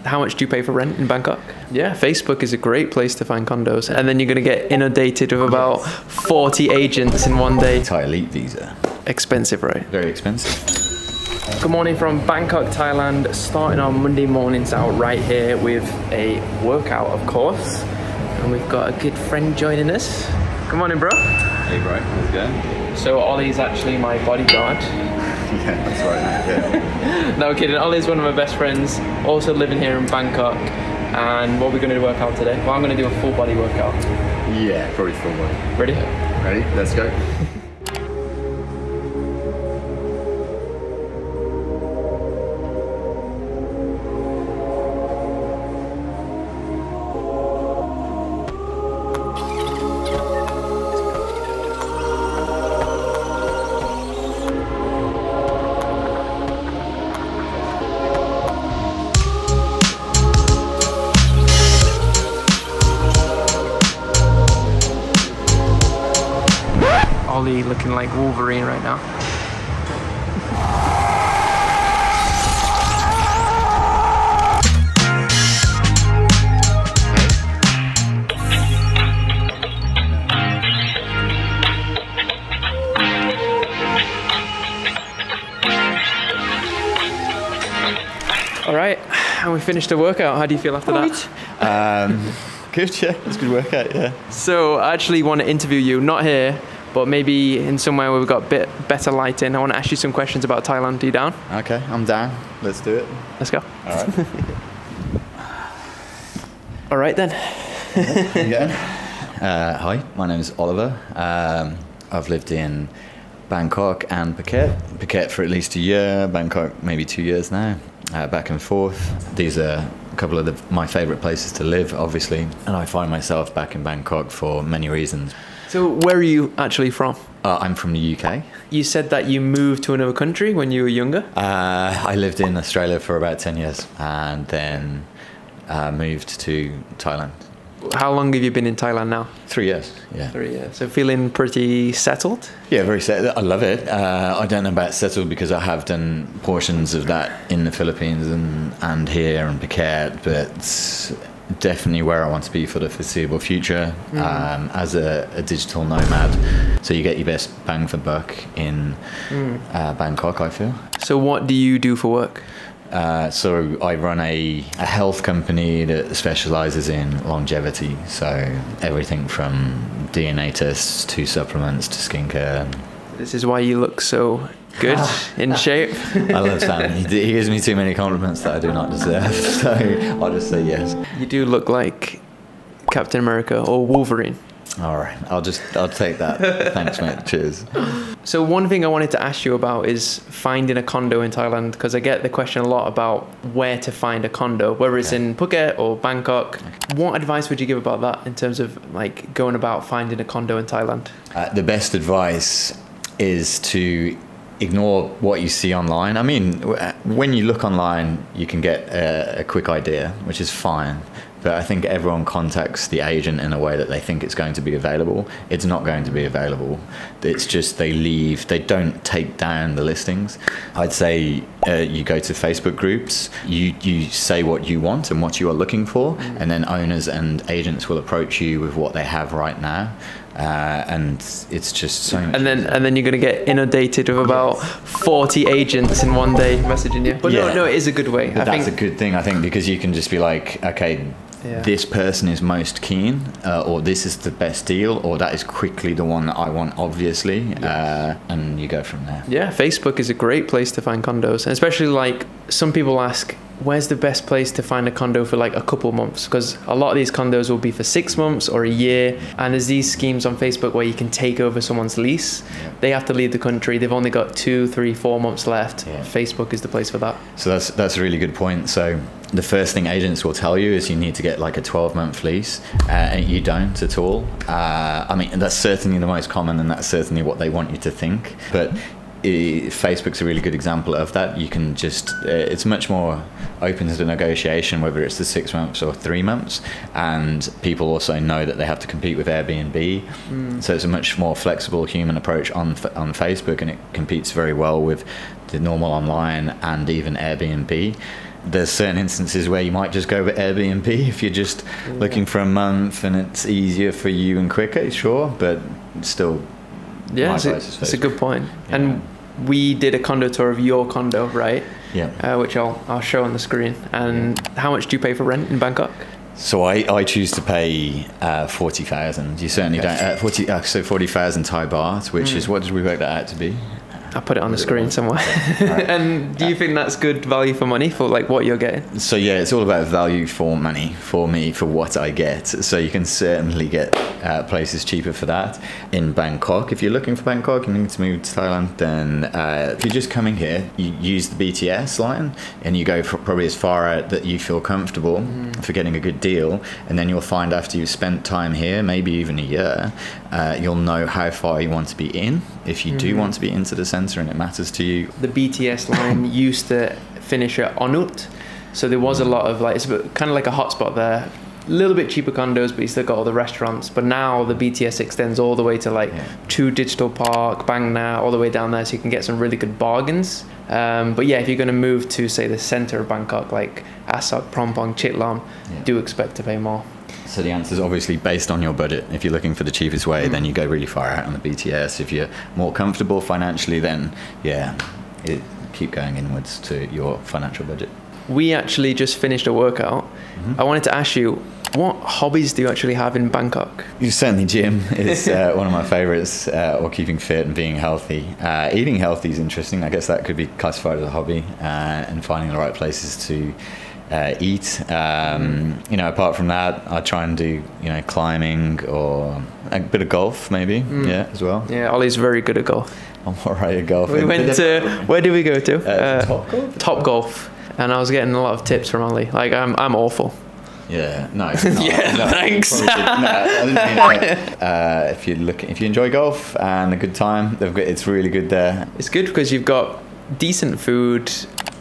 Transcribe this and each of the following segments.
How much do you pay for rent in Bangkok? Yeah, Facebook is a great place to find condos. And then you're going to get inundated with about 40 agents in one day. Thai elite visa. Expensive, right? Very expensive. Good morning from Bangkok, Thailand. Starting our Monday mornings out right here with a workout, of course. And we've got a good friend joining us. Good morning, bro. Hey, bro. How's it going? So Olly's actually my bodyguard. Yeah, that's right. Yeah. No kidding. Olly's one of my best friends, also living here in Bangkok. And what we're going to work out today? Well, I'm going to do a full body workout. Yeah, probably full body. Ready? Ready? Let's go. Olly looking like Wolverine right now. All right, and we finished the workout. How do you feel after that? Good, yeah. It's a good workout, yeah. So I actually want to interview you, not here, but maybe in somewhere where we've got a bit better lighting. I want to ask you some questions about Thailand. Are you down? Okay, I'm down. Let's do it. Let's go. All right. All right then. How you going? Hi, my name is Oliver. I've lived in Bangkok and Phuket. Phuket for at least a year, Bangkok maybe 2 years now, back and forth. These are a couple of my favourite places to live, obviously, and I find myself back in Bangkok for many reasons. So where are you actually from? I'm from the UK. You said that you moved to another country when you were younger? I lived in Australia for about 10 years and then moved to Thailand. How long have you been in Thailand now? 3 years, yeah. 3 years. So feeling pretty settled? Yeah, very settled. I love it. I don't know about settled because I have done portions of that in the Philippines and here in Phuket, but definitely where I want to be for the foreseeable future as a digital nomad. So you get your best bang for buck in Bangkok, I feel. So what do you do for work? So I run a health company that specializes in longevity. So everything from DNA tests to supplements to skincare. This is why you look so good, in shape. I love Sam. He gives me too many compliments that I do not deserve. So I'll just say yes. You do look like Captain America or Wolverine. All right, I'll take that. Thanks, mate. Cheers. So one thing I wanted to ask you about is finding a condo in Thailand, because I get the question a lot about where to find a condo, whether it's in Phuket or Bangkok. What advice would you give about that in terms of like going about finding a condo in Thailand? The best advice is to ignore what you see online. I mean, when you look online, you can get a quick idea, which is fine. But I think everyone contacts the agent in a way that they think it's going to be available. It's not going to be available. It's just they don't take down the listings. I'd say you go to Facebook groups, you say what you want and what you are looking for, and then owners and agents will approach you with what they have right now. And it's just so much. And then you're going to get inundated with about 40 agents in one day messaging you. But yeah. No, it is a good way. That's a good thing, I think, because you can just be like, okay, this person is most keen, or this is the best deal, or that is quickly the one that I want, obviously, and you go from there. Yeah, Facebook is a great place to find condos, and especially like some people ask, where's the best place to find a condo for like a couple months? Because a lot of these condos will be for 6 months or a year, and there's these schemes on Facebook where you can take over someone's lease. They have to leave the country, they've only got 2, 3, 4 months left. Facebook is the place for that. So that's a really good point. So the first thing agents will tell you is you need to get like a 12-month lease, and you don't at all. I mean, that's certainly the most common, and that's certainly what they want you to think, but Facebook's a really good example of that. You can just, it's much more open to the negotiation, whether it's the 6 months or 3 months, and people also know that they have to compete with Airbnb. So it's a much more flexible human approach on Facebook, and it competes very well with the normal online and even Airbnb. there's certain instances where you might just go with Airbnb if you're just looking for a month and it's easier for you and quicker, sure, but still. Yeah, it's a good point. Yeah. And we did a condo tour of your condo, right? Yeah. Which I'll show on the screen. And how much do you pay for rent in Bangkok? So I choose to pay 40,000. You certainly don't. 40,000 Thai baht, which is, what did we work that out to be? I'll put it on the screen somewhere. And do you think that's good value for money for like what you're getting? So yeah, it's all about value for money for me, for what I get. So you can certainly get places cheaper for that in Bangkok. If you're looking for Bangkok and need to move to Thailand, then if you're just coming here, you use the BTS line and you go probably as far out that you feel comfortable for getting a good deal. And then you'll find after you've spent time here, maybe even a year, you'll know how far you want to be in. If you do want to be into the centre and it matters to you. The BTS line used to finish at Onut, so there was a lot of like, it's kind of like a hotspot there. A little bit cheaper condos, but you still got all the restaurants. But now the BTS extends all the way to like Chu Digital Park, Bang Na, all the way down there, so you can get some really good bargains. But yeah, if you're going to move to say the centre of Bangkok, like Asok, Prompong, Chitlam, do expect to pay more. So the answer is obviously based on your budget. If you're looking for the cheapest way, then you go really far out on the BTS. If you're more comfortable financially, then keep going inwards to your financial budget. We actually just finished a workout. I wanted to ask you, what hobbies do you actually have in Bangkok? Certainly gym is one of my favourites, or keeping fit and being healthy. Eating healthy is interesting. I guess that could be classified as a hobby, and finding the right places to eat. Apart from that, I try and do climbing or a bit of golf maybe as well. Yeah, Olly's very good at golf. I'm alright at golf. We went to, where did we go to? Top Golf, and I was getting a lot of tips from Olly. Like I'm awful. Yeah, no. Thanks. I didn't mean that. If you enjoy golf and a good time, it's really good there. It's good because you've got decent food.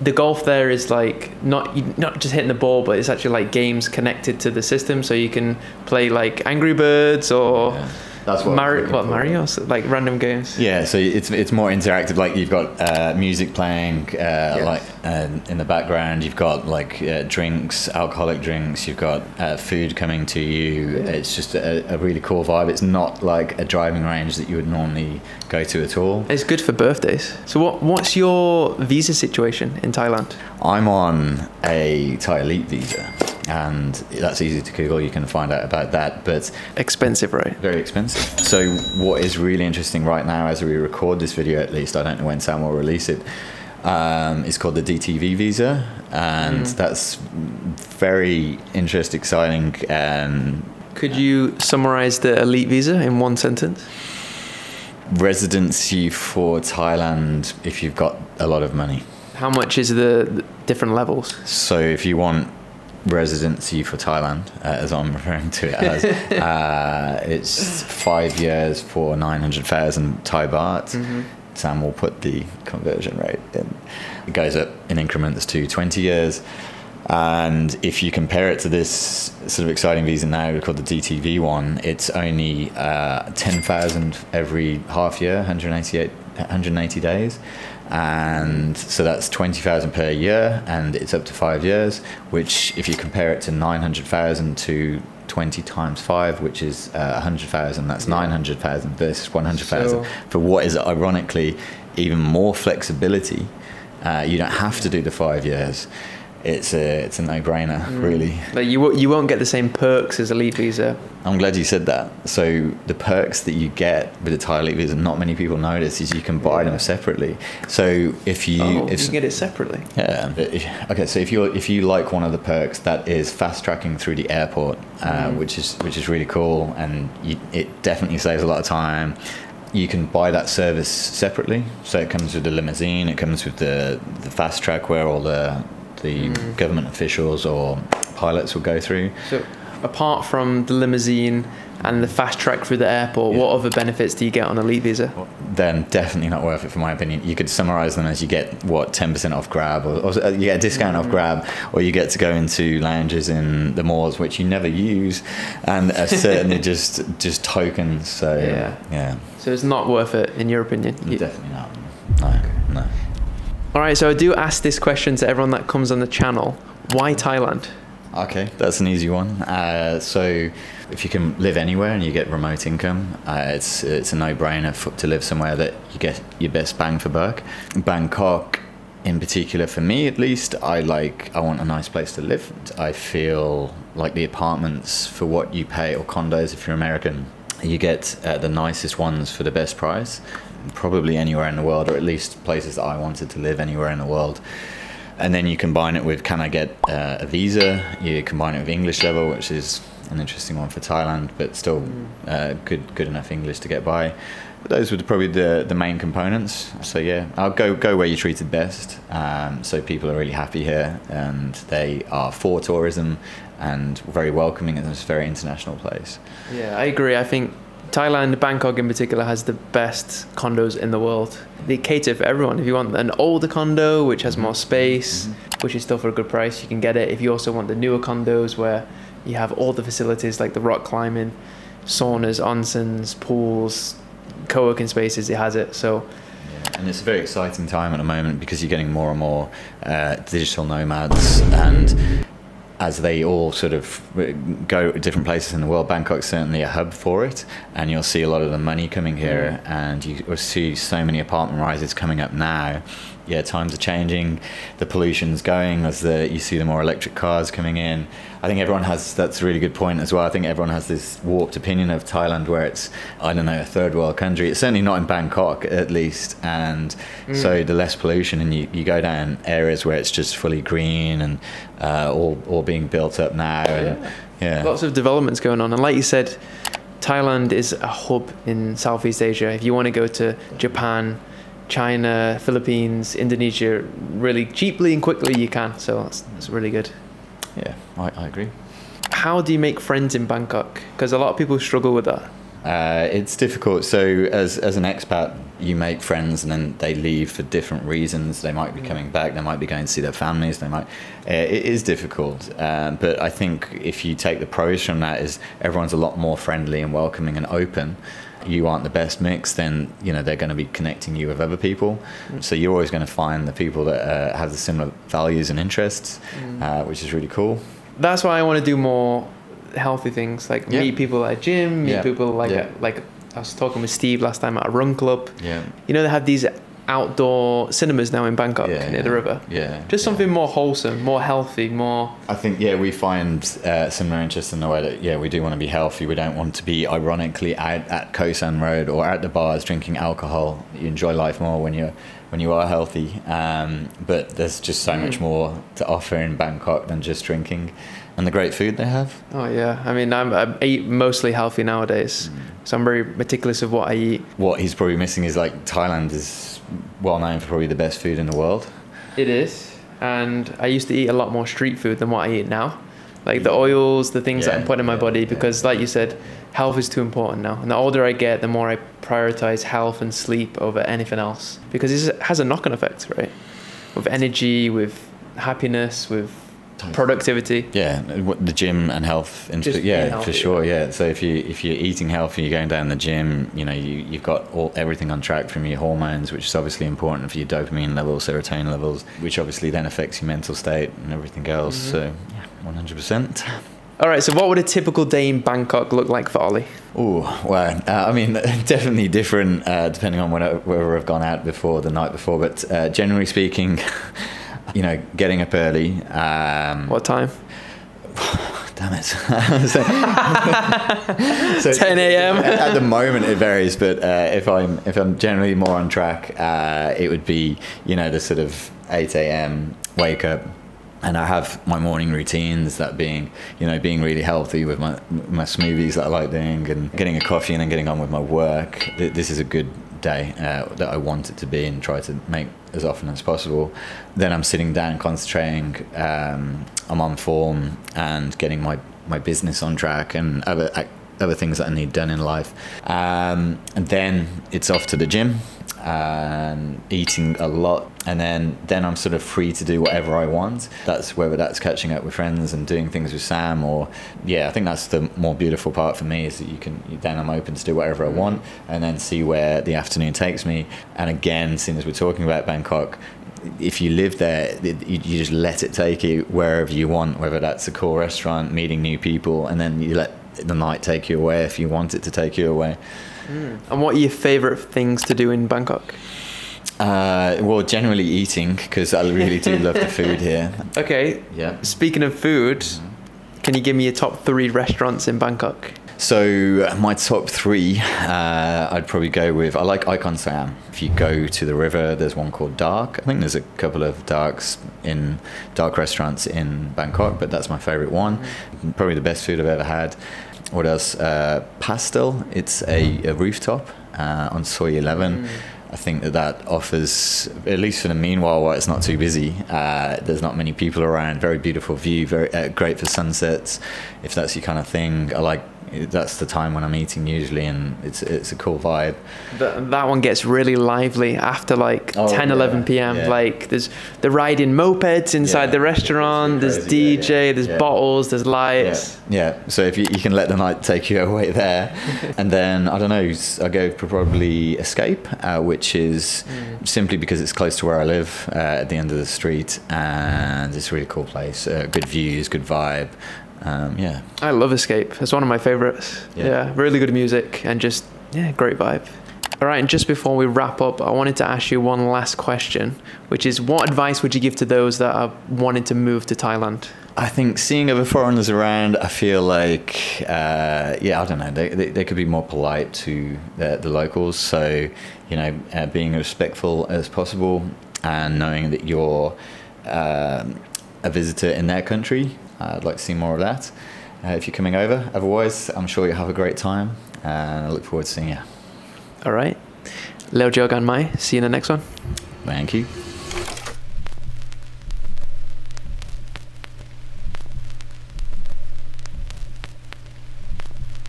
The golf there is like not just hitting the ball, but it's actually like games connected to the system, so you can play like Angry Birds or that's what Mario, like random games. Yeah, so it's more interactive. Like you've got music playing, in the background. You've got like drinks, alcoholic drinks. You've got food coming to you. It's just a really cool vibe. It's not like a driving range that you would normally go to at all. It's good for birthdays. So what's your visa situation in Thailand? I'm on a Thai elite visa, and that's easy to Google. You can find out about that, but expensive, right? Very expensive. So what is really interesting right now, as we record this video, at least, I don't know when Sam will release it, it's called the DTV visa, and that's very interesting, exciting. Could you summarize the elite visa in one sentence? Residency for Thailand if you've got a lot of money. How much is the different levels? So if you want residency for Thailand, as I'm referring to it as, it's 5 years for 900,000 Thai baht. Sam will put the conversion rate in. It goes up in increments to 20 years. And if you compare it to this sort of exciting visa now called the DTV one, it's only 10,000 every half year, 180 days. And so that's 20,000 per year, and it's up to 5 years, which if you compare it to 900,000 to 20 times 5, which is 100,000, that's 900,000 versus 100,000 for what is ironically even more flexibility. You don't have to do the 5 years. It's a no-brainer, really. Like you won't get the same perks as elite visa. I'm glad you said that. So the perks that you get with the Thai elite visa, not many people notice, is you can buy them separately. So if you you can get it separately. Yeah. Okay. So if you like one of the perks, that is fast tracking through the airport, which is really cool, and it definitely saves a lot of time. You can buy that service separately. So it comes with the limousine. It comes with the fast track where all the government officials or pilots will go through. So apart from the limousine and the fast track through the airport, what other benefits do you get on elite visa? Then definitely not worth it, for my opinion. You could summarize them as you get 10% off Grab, or you get a discount off Grab, or you get to go into lounges in the malls which you never use, and are certainly just tokens. So yeah. So it's not worth it in your opinion? Definitely not. No. All right, so I do ask this question to everyone that comes on the channel. Why Thailand? Okay, that's an easy one. So if you can live anywhere and you get remote income, it's a no-brainer to live somewhere that you get your best bang for buck. Bangkok, in particular, for me at least, I want a nice place to live. I feel like the apartments for what you pay, or condos if you're American, you get the nicest ones for the best price, probably anywhere in the world, or at least places that I wanted to live anywhere in the world. And then you combine it with, can I get a visa? You combine it with English level, which is an interesting one for Thailand, but still good enough English to get by. But those were probably the main components. So yeah, I'll go where you're treated best. So people are really happy here, and they are for tourism and very welcoming, and it's a very international place. Yeah, I agree. I think Thailand, Bangkok in particular, has the best condos in the world. They cater for everyone. If you want an older condo, which has more space, which is still for a good price, you can get it. If you also want the newer condos where you have all the facilities like the rock climbing, saunas, onsens, pools, co-working spaces, it has it. So, yeah, and it's a very exciting time at the moment because you're getting more and more digital nomads, and as they all sort of go to different places in the world, Bangkok's certainly a hub for it, and you'll see a lot of the money coming here, and you will see so many apartment rises coming up now. Yeah, times are changing, the pollution's going as you see the more electric cars coming in. I think that's a really good point as well. I think everyone has this warped opinion of Thailand where it's, I don't know, a third world country. It's certainly not in Bangkok, at least. And so the less pollution, and you go down areas where it's just fully green and all being built up now. And, yeah. Lots of developments going on. And like you said, Thailand is a hub in Southeast Asia. If you want to go to Japan, China, Philippines, Indonesia, really cheaply and quickly you can. So that's really good. Yeah, I agree. How do you make friends in Bangkok? Because a lot of people struggle with that. It's difficult. So as an expat, you make friends and then they leave for different reasons. They might be coming back. They might be going to see their families. It is difficult. But I think if you take the pros from that, is everyone's a lot more friendly and welcoming and open. You aren't the best mix, then they're going to be connecting you with other people. So you're always going to find the people that have the similar values and interests, which is really cool. That's why I want to do more healthy things, like meet people at a gym, meet people like I was talking with Steve last time at a run club. Yeah, they have these outdoor cinemas now in Bangkok near the river. Just something more wholesome, more healthy, more. I think we find similar interest in the way that we do want to be healthy. We don't want to be ironically out at Koh San Road or at the bars drinking alcohol. You enjoy life more when you are healthy. But there's just so much more to offer in Bangkok than just drinking. And the great food they have. Oh yeah, I mean I eat mostly healthy nowadays, so I'm very meticulous of what I eat. What he's probably missing is Thailand is well known for probably the best food in the world. It is, and I used to eat a lot more street food than what I eat now, like the oils, the things that I'm putting in my body, because like you said, health is too important now, and the older I get, the more I prioritize health and sleep over anything else, because it has a knock-on effect, right? With energy, with happiness, with productivity. The gym and health. Healthy, for sure. Yeah. So if you're eating healthy, you're going down the gym. You've got everything on track from your hormones, which is obviously important for your dopamine levels, serotonin levels, which obviously then affects your mental state and everything else. So 100%. All right. So what would a typical day in Bangkok look like for Ollie? Oh, well, I mean, definitely different depending on whether I've gone out before, the night before. But generally speaking. Getting up early. What time? Damn it. So 10 a.m. At the moment it varies, but if I'm generally more on track, it would be the sort of 8 a.m. wake up, and I have my morning routines, that being being really healthy with my smoothies that I like doing, and getting a coffee and then getting on with my work. This is a good day that I want it to be, and try to make as often as possible. Then I'm sitting down concentrating, I'm on form and getting my business on track and other other things that I need done in life. And then it's off to the gym and eating a lot, and then I'm sort of free to do whatever I want. That's whether that's catching up with friends and doing things with Sam, or I think that's the more beautiful part for me, is that then I'm open to do whatever I want and then see where the afternoon takes me. And again, seeing as we're talking about Bangkok, if you live there, you just let it take you wherever you want, whether that's a cool restaurant, meeting new people, and then you let the night take you away if you want it to take you away. And what are your favourite things to do in Bangkok? Well, generally eating, because I really do love the food here. Okay. Yeah. Speaking of food, can you give me your top 3 restaurants in Bangkok? So my top 3, I'd probably go with, I like Icon Siam. If you go to the river, there's one called Dark. I think there's a couple of dark restaurants in Bangkok, but that's my favourite one. Probably the best food I've ever had. What else? Pastel. It's a rooftop on Soy 11. I think that offers, at least for the meanwhile, while it's not too busy, there's not many people around. Very beautiful view, very great for sunsets. If that's your kind of thing, that's the time when I'm eating usually, and it's a cool vibe. That one gets really lively after 11 p.m. Yeah. Like they're riding mopeds inside the restaurant, there's DJ, there's bottles, there's lights. Yeah, so if you can let the night take you away there. And then, I don't know, I go for probably Escape, which is simply because it's close to where I live, at the end of the street, and it's a really cool place, good views, good vibe. I love Escape. It's one of my favorites. Really good music and just great vibe. All right, and just before we wrap up, I wanted to ask you one last question, which is, what advice would you give to those that are wanting to move to Thailand? I think seeing other foreigners around, I feel like I don't know, they could be more polite to the locals. So being respectful as possible, and knowing that you're a visitor in their country. I'd like to see more of that if you're coming over. Otherwise, I'm sure you'll have a great time, and I look forward to seeing you. All right. Leo Jogan Mai. See you in the next one. Thank you.